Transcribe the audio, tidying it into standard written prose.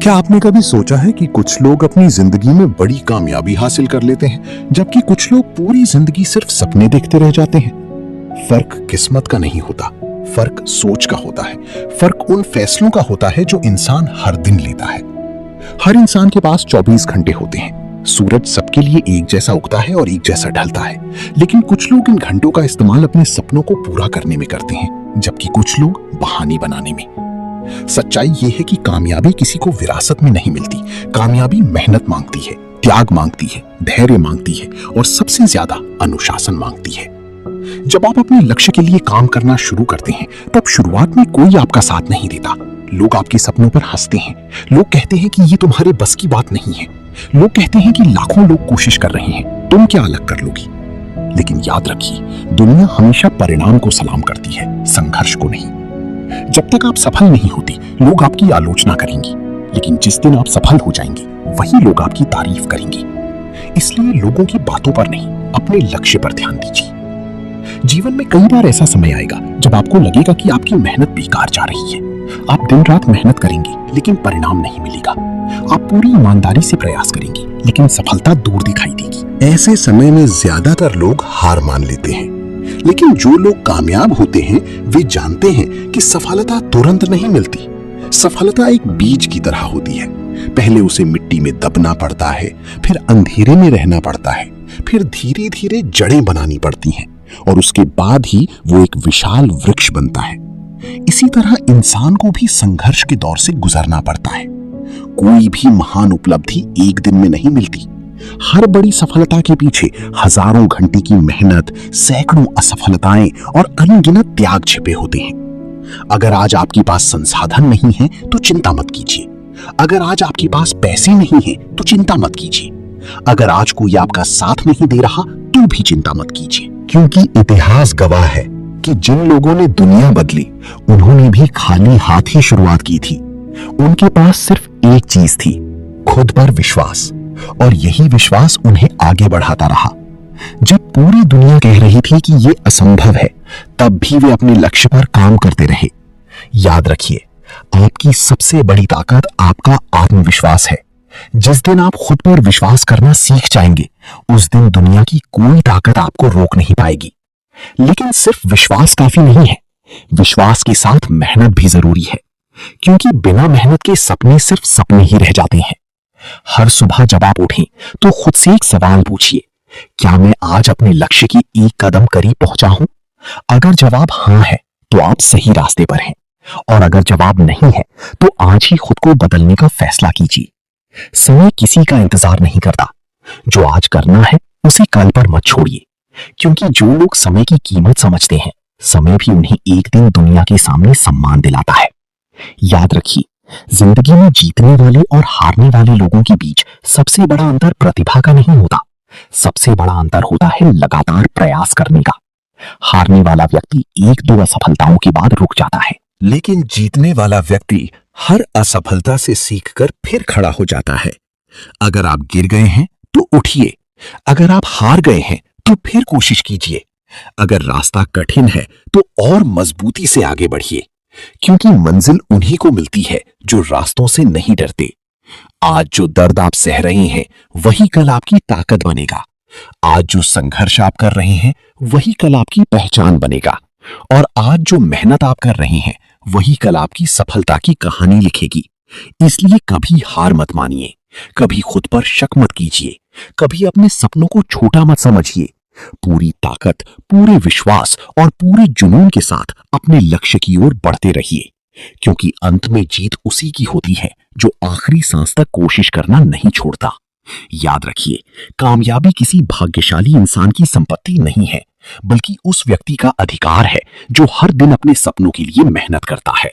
क्या आपने कभी सोचा है कि कुछ लोग अपनी जिंदगी में बड़ी कामयाबी हासिल कर लेते हैं, जबकि कुछ लोग पूरी जिंदगी सिर्फ सपने देखते रह जाते हैं? फर्क किस्मत का नहीं होता, फर्क सोच का होता है। फर्क उन फैसलों का होता है जो इंसान हर दिन लेता है। हर इंसान के पास 24 घंटे होते हैं। सूरज सबके लिए एक जैसा उगता है और एक जैसा ढलता है, लेकिन कुछ लोग इन घंटों का इस्तेमाल अपने सपनों को पूरा करने में करते हैं, जबकि कुछ लोग बहाने बनाने में। सच्चाई यह है कि कामयाबी किसी को विरासत में नहीं मिलती। कामयाबी मेहनत मांगती है, त्याग मांगती है, धैर्य मांगती है और सबसे ज्यादा अनुशासन मांगती है। जब आप अपने लक्ष्य के लिए काम करना शुरू करते हैं, तब शुरुआत में कोई आपका साथ नहीं देता। लोग आपके सपनों पर हंसते हैं। लोग कहते हैं कि ये तुम्हारे बस की बात नहीं है। लोग कहते हैं कि लाखों लोग कोशिश कर रहे हैं, तुम क्या अलग कर लोगी? लेकिन याद रखिए, दुनिया हमेशा परिणाम को सलाम करती है, संघर्ष को नहीं। जब तक आप सफल नहीं होते, लोग आपकी आलोचना करेंगे, लेकिन जिस दिन आप सफल हो जाएंगे, वही लोग आपकी तारीफ करेंगे। इसलिए लोगों की बातों पर नहीं, अपने लक्ष्य पर ध्यान दीजिए। जीवन में कई बार ऐसा समय आएगा जब आपको लगेगा कि आपकी मेहनत बेकार जा रही है। आप दिन रात मेहनत करेंगे, लेकिन परिणाम नहीं मिलेगा। आप पूरी ईमानदारी से प्रयास करेंगे, लेकिन सफलता दूर दिखाई देगी। ऐसे समय में ज्यादातर लोग हार मान लेते हैं, लेकिन जो लोग कामयाब होते हैं, वे जानते हैं कि सफलता तुरंत नहीं मिलती। सफलता एक बीज की तरह होती है। पहले उसे मिट्टी में दबना पड़ता है, फिर अंधेरे में रहना पड़ता है, फिर धीरे धीरे जड़ें बनानी पड़ती हैं, और उसके बाद ही वो एक विशाल वृक्ष बनता है। इसी तरह इंसान को भी संघर्ष के दौर से गुजरना पड़ता है। कोई भी महान उपलब्धि एक दिन में नहीं मिलती। हर बड़ी सफलता के पीछे हजारों घंटे की मेहनत, सैकड़ों असफलताएं और अनगिनत त्याग छिपे होते हैं। अगर आज आपके पास संसाधन नहीं है तो चिंता मत कीजिए। अगर आज आपके पास पैसे नहीं है तो चिंता मत कीजिए। अगर आज कोई आपका साथ नहीं दे रहा तो भी चिंता मत कीजिए, क्योंकि इतिहास गवाह है कि जिन लोगों ने दुनिया बदली, उन्होंने भी खाली हाथ ही शुरुआत की थी। उनके पास सिर्फ एक चीज थी, खुद पर विश्वास, और यही विश्वास उन्हें आगे बढ़ाता रहा। जब पूरी दुनिया कह रही थी कि ये असंभव है, तब भी वे अपने लक्ष्य पर काम करते रहे। याद रखिए, आपकी सबसे बड़ी ताकत आपका आत्मविश्वास है। जिस दिन आप खुद पर विश्वास करना सीख जाएंगे, उस दिन दुनिया की कोई ताकत आपको रोक नहीं पाएगी। लेकिन सिर्फ विश्वास काफी नहीं है, विश्वास के साथ मेहनत भी जरूरी है, क्योंकि बिना मेहनत के सपने सिर्फ सपने ही रह जाते हैं। हर सुबह जब आप उठें तो खुद से एक सवाल पूछिए, क्या मैं आज अपने लक्ष्य की एक कदम करीब पहुंचा हूं? अगर जवाब हां है तो आप सही रास्ते पर हैं, और अगर जवाब नहीं है तो आज ही खुद को बदलने का फैसला कीजिए। समय किसी का इंतजार नहीं करता। जो आज करना है उसे कल पर मत छोड़िए, क्योंकि जो लोग समय की कीमत समझते हैं, समय भी उन्हें एक दिन दुनिया के सामने सम्मान दिलाता है। याद रखिए, जिंदगी में जीतने वाले और हारने वाले लोगों के बीच सबसे बड़ा अंतर प्रतिभा का नहीं होता, सबसे बड़ा अंतर होता है लगातार प्रयास करने का। हारने वाला व्यक्ति एक दो असफलताओं के बाद रुक जाता है, लेकिन जीतने वाला व्यक्ति हर असफलता से सीखकर फिर खड़ा हो जाता है। अगर आप गिर गए हैं तो उठिए, अगर आप हार गए हैं तो फिर कोशिश कीजिए। अगर रास्ता कठिन है तो और मजबूती से आगे बढ़िए, क्योंकि मंजिल उन्हीं को मिलती है जो रास्तों से नहीं डरते। आज जो दर्द आप सह रहे हैं, वही कल आपकी ताकत बनेगा। आज जो संघर्ष आप कर रहे हैं, वही कल आपकी पहचान बनेगा। और आज जो मेहनत आप कर रहे हैं, वही कल आपकी सफलता की कहानी लिखेगी। इसलिए कभी हार मत मानिए, कभी खुद पर शक मत कीजिए, कभी अपने सपनों को छोटा मत समझिए। पूरी ताकत, पूरे विश्वास और पूरे जुनून के साथ अपने लक्ष्य की ओर बढ़ते रहिए, क्योंकि अंत में जीत उसी की होती है जो आखिरी सांस तक कोशिश करना नहीं छोड़ता। याद रखिए, कामयाबी किसी भाग्यशाली इंसान की संपत्ति नहीं है, बल्कि उस व्यक्ति का अधिकार है जो हर दिन अपने सपनों के लिए मेहनत करता है।